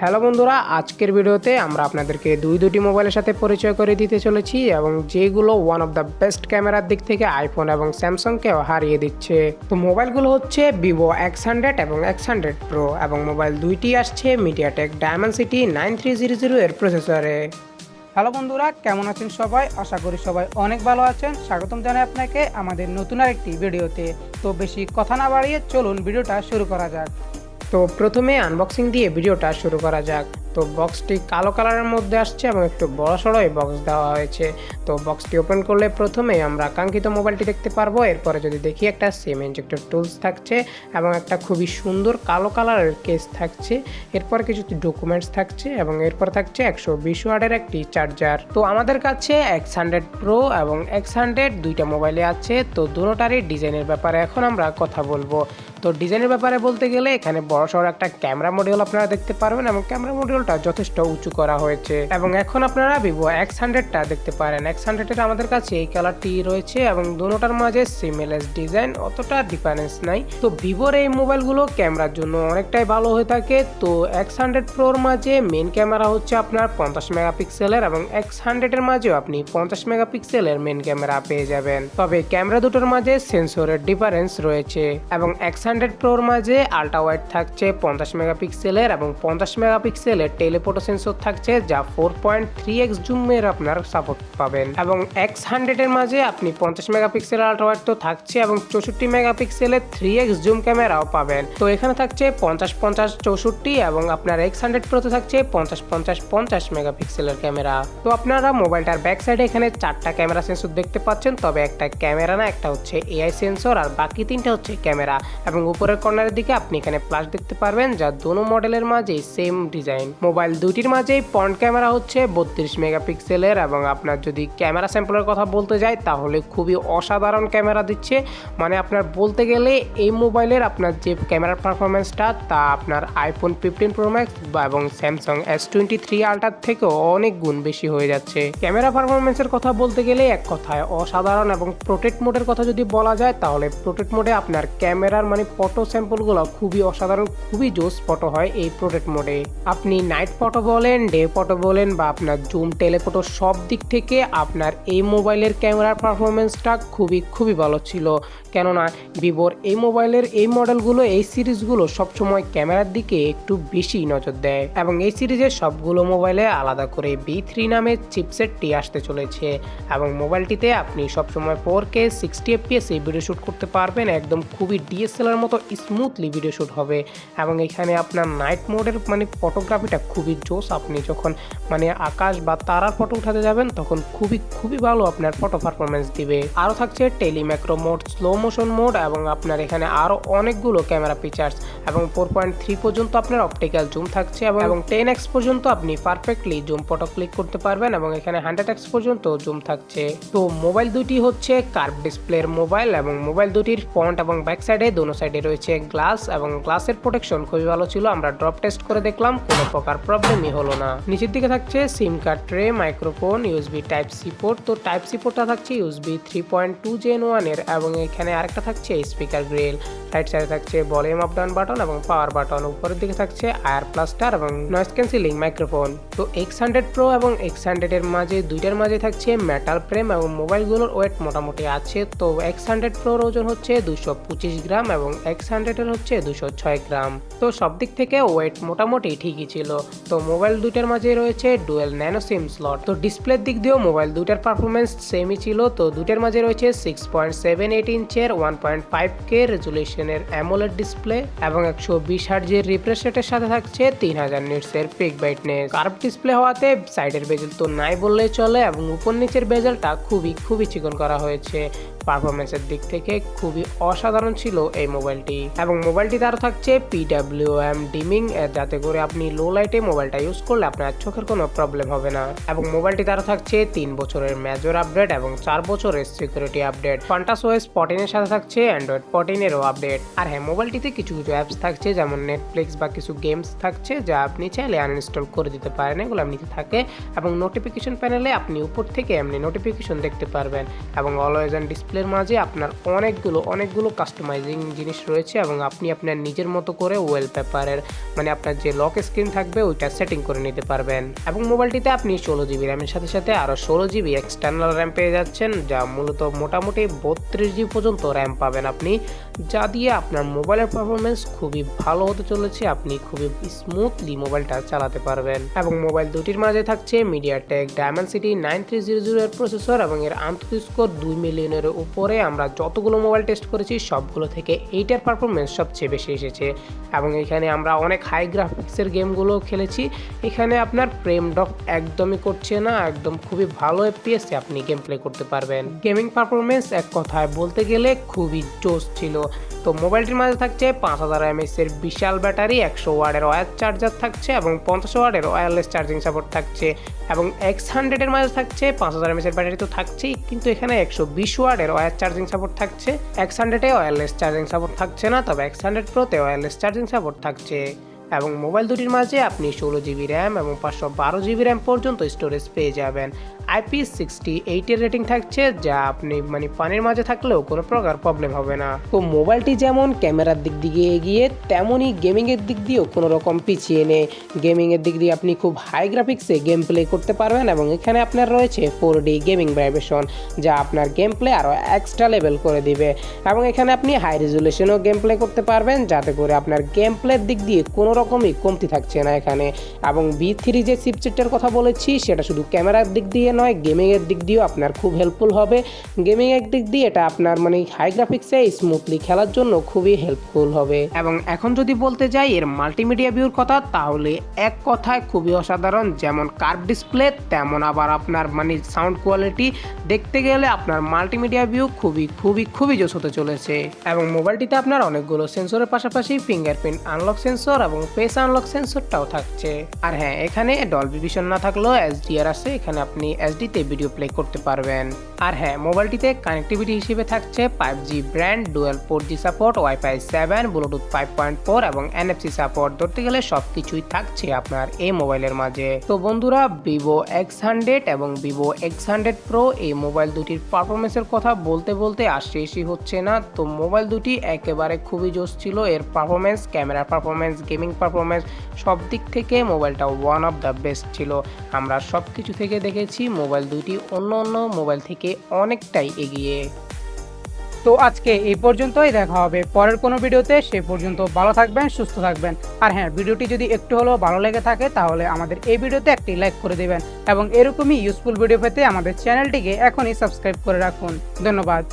Hello বন্ধুরা, আজকের ভিডিওতে আমরা আপনাদেরকে দুটি মোবাইলের সাথে পরিচয় করে দিতে চলেছি এবং যেগুলো ওয়ান অফ দ্য বেস্ট ক্যামেরার দিক থেকে আইফোন এবং স্যামসাংকেও হারিয়ে দিচ্ছে। তো মোবাইলগুলো হচ্ছে ভিভো X100 এবং X100 প্রো এবং মোবাইল দুইটি আসছে মিডিয়াটেক ডায়মেনসিটি 9300 এর প্রসেসরে। হ্যালো বন্ধুরা, কেমন আছেন সবাই? আশা করি সবাই অনেক ভালো আছেন। স্বাগতম জানাই আপনাকে আমাদের নতুন আরেকটি ভিডিওতে। তো বেশি কথা না বাড়িয়ে চলুন ভিডিওটা শুরু করা যাক। তো প্রথমে আনবক্সিং দিয়ে ভিডিওটা শুরু করা যাক। তো বক্সটি কালো কালারের মধ্যে আসছে এবং একটু বড় সড়োই বক্স দেওয়া হয়েছে। তো বক্সটি ওপেন করলে প্রথমে আমরা কাঙ্ক্ষিত মোবাইলটি দেখতে পারবো। এরপরে যদি দেখি একটা সিম ইনজেক্টর টুলস থাকছে এবং একটা খুবই সুন্দর কালো কালারের কেস থাকছে। এরপর কিছু ডকুমেন্টস থাকছে এবং এরপর থাকছে 120 ওয়াটের একটি চার্জার। তো আমাদের কাছে X100 প্রো এবং X100 দুইটা মোবাইলে আছে। তো দুটোটারই ডিজাইনের ব্যাপারে এখন আমরা কথা বলবো। তো ডিজাইনের ব্যাপারে বলতে গেলে এখানে বড়সড় একটা ক্যামেরা মডিউল আপনারা দেখতে পারবেন এবং ক্যামেরা মডিউলটা যথেষ্ট উঁচু করা হয়েছে। এবং এখন আপনারা ভিভো X100টা দেখতে পারেন। X100 আমাদের কাছে এই কালারটি রয়েছে এবং দুটোটার মাঝে সিমিলার ডিজাইন, অতটা ডিফারেন্স নাই। তো ভিভোর এই মোবাইলগুলো ক্যামেরার জন্য অনেকটাই ভালো হয়ে থাকে। তো X100 প্রোর মাঝে মেন ক্যামেরা হচ্ছে আপনার 50 মেগাপিক্সেলের এবং X100 এর মাঝেও আপনি 50 মেগাপিক্সেলের মেন ক্যামেরা পেয়ে যাবেন। তবে ক্যামেরা দুটোর মাঝে সেন্সরের ডিফারেন্স রয়েছে এবং X100 প্রোর মাঝে আল্ট্রা ওয়াইড থাকছে 50 মেগাপিক্সেলের এবং 50 মেগাপিক্সেলের টেলিফটো সেন্সর থাকছে, যা 4.3x জুমের আপনার সাপোর্ট পাবেন। এবং X100 এর মাঝে আপনি 50 মেগাপিক্সেলের আল্ট্রা ওয়াইড তো থাকছে এবং 64 মেগাপিক্সেলের 3x জুম ক্যামেরাও পাবেন। তো এখানে থাকছে 50-50-64 এবং আপনার X100 প্রোতে থাকছে 50-50-50 মেগাপিক্সেলের ক্যামেরা। তো আপনারা মোবাইলটার ব্যাক সাইডে এখানে 4টা ক্যামেরা সেন্সর দেখতে পাচ্ছেন। তবে একটা ক্যামেরা না, একটা হচ্ছে এআই সেন্সর আর বাকি 3টা হচ্ছে ক্যামেরা। এবং উপরের কর্নারের দিকে আপনি এখানে প্লাস দেখতে পারবেন, যা দোনো মডেলের মাঝেই সেম ডিজাইন। মোবাইল দুইটির মাঝেই ফ্রন্ট ক্যামেরা হচ্ছে 32 মেগাপিক্সেলের এবং আপনার যদি ক্যামেরা স্যাম্পলের কথা বলতে যাই তাহলে খুবই অসাধারণ ক্যামেরা দিচ্ছে। মানে আপনার বলতে গেলে এই মোবাইলের আপনার যে ক্যামেরার পারফরমেন্সটা তা আপনার আইফোন 15 প্রো ম্যাক্স এবং স্যামসাং S23 আলট্রার থেকেও অনেক গুণ বেশি হয়ে যাচ্ছে। ক্যামেরা পারফরমেন্সের কথা বলতে গেলে এক কথায় অসাধারণ। এবং প্রোটেক্ট মোডের কথা যদি বলা যায় তাহলে প্রোটেক্ট মোডে আপনার ক্যামেরার মানে ফটো স্যাম্পলগুলো খুবই অসাধারণ, খুবই জোস ফটো হয় এই প্রোটেক্ট মোডে। আপনি নাইট ফটো বলেন, ডে ফটো বলেন বা আপনার জুম টেলিফটো, সব দিক থেকে আপনার এই মোবাইলের ক্যামেরার পারফরমেন্সটা খুবই ভালো ছিল। কেননা ভিভোর এই মোবাইলের এই মডেলগুলো, এই সিরিজগুলো সবসময় ক্যামেরার দিকে একটু বেশি নজর দেয় এবং এই সিরিজের সবগুলো মোবাইলে আলাদা করে B3 নামের চিপসেটটি আসতে চলেছে এবং মোবাইলটিতে আপনি সবসময় 4K 60 FPS এই ভিডিও শ্যুট করতে পারবেন। একদম খুবই ডিএসএলআর মতো স্মুথলি ভিডিও শ্যুট হবে এবং এখানে আপনার নাইট মোডের মানে ফটোগ্রাফিটা খুবই জোস। আপনি যখন মানে আকাশ বা তারার ফটো উঠাতে যাবেন তখন খুবই ভালো আপনার ফটো পারফরমেন্স দিবে। আরও থাকছে টেলিম্যাক্রো মোড, স্লো মোশন মোড এবং আপনার এখানে আরও অনেকগুলো ক্যামেরা ফিচার্স এবং 4.3 পর্যন্ত আপনার অপটিক্যাল জুম থাকছে এবং 10x পর্যন্ত আপনি পারফেক্টলি জুম ফটো ক্লিক করতে পারবেন এবং এখানে 100x পর্যন্ত জুম থাকছে। তো মোবাইল দুটি হচ্ছে কার্ভ ডিসপ্লের মোবাইল এবং মোবাইল দুটির ফ্রন্ট এবং ব্যাক সাইডে দোনো সাইডে রয়েছে গ্লাস এবং গ্লাসের প্রোটেকশন খুবই ভালো ছিল। আমরা ড্রপ টেস্ট করে দেখলাম, কোনো প্রকার প্রবলেমই হলো না। নিচের দিকে থাকছে SIM card tray, microphone, USB type C port. তো টাইপ সি পোর্টটা থাকছে USB 3.2 Gen 1 এর এবং এখানে আরেকটা থাকছে স্পিকার গ্রিল। রাইট সাইডে থাকছে ভলিউম আপ ডাউন বাটন এবং পাওয়ার বাটন। উপরের দিকে থাকছে আয়ার প্লাস্টার এবং নয়েজ ক্যান্সেলিং মাইক্রোফোন। তো X100 প্রো এবং X100 এর মাঝে দুইটার মাঝে থাকছে মেটাল ফ্রেম এবং মোবাইলগুলোর ওয়েট মোটামুটি আছে। তো X100 প্রোর ওজন হচ্ছে 225 গ্রাম এবং X100 এর হচ্ছে 206 গ্রাম। তো সব দিক থেকে ওয়েট মোটামুটি ঠিকই ছিল। তো মোবাইল দুইটার মাঝে রয়েছে ডুয়েল ন্যানো সিম স্লট। তো ডিসপ্লের দিক দিয়েও মোবাইল দুইটার পারফরমেন্স সেমই ছিল। তো দুইটার মাঝে রয়েছে 6.78 ইঞ্চের 1.5K রেজুলেশনের অ্যামোলেড ডিসপ্লে এবং 120 হার্জের রিফ্রেশ রেটের সাথে থাকছে 3000 নিটসের পিক ব্রাইটনেস। কার্ভ ডিসপ্লে হওয়াতে সাইডের বেজেল তো নাই বললেই চলে এবং উপর নিচের বেজেলটা খুবই চিকন করা হয়েছে। পারফরমেন্সের দিক থেকে খুবই অসাধারণ ছিল এই মোবাইলটি এবং মোবাইলটিতে আরও থাকছে PWM ডিমিং, যাতে করে আপনি লো লাইটে মোবাইলটা ইউজ করলে আপনার চোখের কোনো প্রবলেম হবে না। এবং মোবাইলটিতে আরও থাকছে 3 বছরের মেজর আপডেট এবং 4 বছরের সিকিউরিটি আপডেট। ফান্টাস OS 14 এর সাথে থাকছে অ্যান্ড্রয়েড 14 এরও আপডেট। আর হ্যাঁ, মোবাইলটিতে কিছু অ্যাপস থাকছে যেমন নেটফ্লিক্স বা কিছু গেমস থাকছে, যা আপনি চাইলে আনইনস্টল করে দিতে পারেন। এগুলো এমনিতে থাকে এবং নোটিফিকেশন প্যানেলে আপনি উপর থেকে এমনি নোটিফিকেশন দেখতে পারবেন এবং অলওয়েজ অন ডিসপ্লে ডিসপ্লের মাঝে আপনার অনেকগুলো কাস্টমাইজিং জিনিস রয়েছে এবং আপনি আপনার নিজের মতো করে ওয়ালপেপারের মানে আপনার যে লক স্ক্রিন থাকবে ওইটা সেটিং করে নিতে পারবেন। এবং মোবাইলটিতে আপনি 16GB র্যামের সাথে সাথে আরও 16GB এক্সটার্নাল র্যাম পেয়ে যাচ্ছেন, যা মূলত মোটামুটি 32GB পর্যন্ত র্যাম পাবেন আপনি, যা দিয়ে আপনার মোবাইলের পারফরমেন্স খুবই ভালো হতে চলেছে। আপনি খুবই স্মুথলি মোবাইলটা চালাতে পারবেন। এবং মোবাইল দুটির মাঝে থাকছে মিডিয়াটেক ডাইমেনসিটি 9300 এর প্রসেসর এবং এর আন্তঃ স্কোর 2 মিলিয়নের উপরে। আমরা যতগুলো মোবাইল টেস্ট করেছি সবগুলো থেকে এইটার পারফরমেন্স সবচেয়ে বেশি এসেছে। এবং এখানে আমরা অনেক হাই গ্রাফিক্সের গেমগুলো খেলেছি। এখানে আপনার ফ্রেম ড্রপ একদমই করছে না, একদম খুবই ভালো এফপিএসে আপনি গেম প্লে করতে পারবেন। গেমিং পারফরমেন্স এক কথায় বলতে গেলে খুবই জোস ছিল। তো মোবাইলটির মাঝে থাকছে 5000 mAh এর বিশাল ব্যাটারি, 100 ওয়াটের ওয়্যার চার্জার থাকছে এবং 50 ওয়াটের ওয়্যারলেস চার্জিং সাপোর্ট থাকছে। এবং X100 এর মাঝে থাকছে 5000 mAh এর ব্যাটারি তো থাকছেই, কিন্তু এখানে 120 ওয়াটের ওয়্যার চার্জিং সাপোর্ট থাকছে। X100 এ ওয়্যারলেস চার্জিং সাপোর্ট থাকছে না, তবে X100 Pro-তে ওয়্যারলেস চার্জিং সাপোর্ট থাকছে। এবং মোবাইল দুটির মাঝে আপনি 16GB র্যাম এবং 512GB র্যাম পর্যন্ত স্টোরেজ পেয়ে যাবেন। IP68 এর রেটিং থাকছে, যা আপনি পানির মাঝে থাকলেও কোনো প্রকার প্রবলেম হবে না। তো মোবাইলটি যেমন ক্যামেরার দিক দিয়ে এগিয়ে, তেমনই গেমিংয়ের দিক দিয়েও কোনো রকম পিছিয়ে নেই। গেমিংয়ের দিক দিয়ে আপনি খুব হাই গ্রাফিক্সে গেম প্লে করতে পারবেন এবং এখানে আপনার রয়েছে 4D গেমিং ভাইব্রেশন, যা আপনার গেম প্লে আরও এক্সট্রা লেভেল করে দিবে। এবং এখানে আপনি হাই রেজুলেশনও গেম প্লে করতে পারবেন, যাতে করে আপনার গেম প্লের দিক দিয়ে কোনো রকমই কমতি থাকছে না এখানে। এবং V3 যে চিপসেটের কথা বলেছি সেটা শুধু ক্যামেরার দিক দিয়ে নয়, গেমিংয়ের দিক দিয়েও আপনার খুব হেল্পফুল হবে। গেমিংয়ের দিক দিয়ে এটা আপনার হাই গ্রাফিক্সে স্মুথলি খেলার জন্য খুবই হেল্পফুল হবে। এবং এখন যদি বলতে যাই এর মাল্টিমিডিয়া ভিউর কথা, তাহলে এক কথায় খুবই অসাধারণ। যেমন কার্ভ ডিসপ্লে, তেমন আবার আপনার সাউন্ড কোয়ালিটি দেখতে গেলে আপনার মাল্টিমিডিয়া ভিউ খুবই জোস হতে চলেছে। এবং মোবাইলটিতে আপনার অনেকগুলো সেন্সরের পাশাপাশি ফিঙ্গারপ্রিন্ট আনলক সেন্সর এবং ফেস আনলক সেন্সরটাও থাকছে। আর হ্যাঁ, এখানে ডলবি ভিশন না থাকলেও HDR আছে, এখানে আপনি HD-তে ভিডিও প্লে করতে পারবেন। আর হ্যাঁ, মোবাইলটিতে কানেক্টিভিটি হিসেবে থাকছে 5G brand, dual 4G support, Wi-Fi 7, Bluetooth 5.4 এবং NFC সাপোর্ট। ধরতে গেলে সবকিছুই থাকছে আপনার এই মোবাইলের মাঝে। তো বন্ধুরা, Vivo X100 এবং Vivo X100 Pro এই মোবাইল দুটির পারফরমেন্সের কথা বলতে বলতে আর শেষই হচ্ছে না। তো মোবাইল দুটি একেবারে খুবই জোস ছিল। এর পারফরমেন্স, ক্যামেরার পারফরমেন্স, গেমিং পারফরমেন্স সব দিক থেকে মোবাইলটা ওয়ান অফ দ্য বেস্ট ছিল। আমরা সব কিছু থেকে দেখেছি মোবাইল দুটি অন্য মোবাইল থেকে অনেকটাই এগিয়ে। তো আজকে এই পর্যন্তই, দেখা হবে পরের কোনো ভিডিওতে। সে পর্যন্ত ভালো থাকবেন, সুস্থ থাকবেন। আর হ্যাঁ, ভিডিওটি যদি একটু হলেও ভালো লেগে থাকে তাহলে আমাদের এই ভিডিওতে একটি লাইক করে দেবেন এবং এরকমই ইউজফুল ভিডিও পেতে আমাদের চ্যানেলটিকে এখনই সাবস্ক্রাইব করে রাখুন। ধন্যবাদ।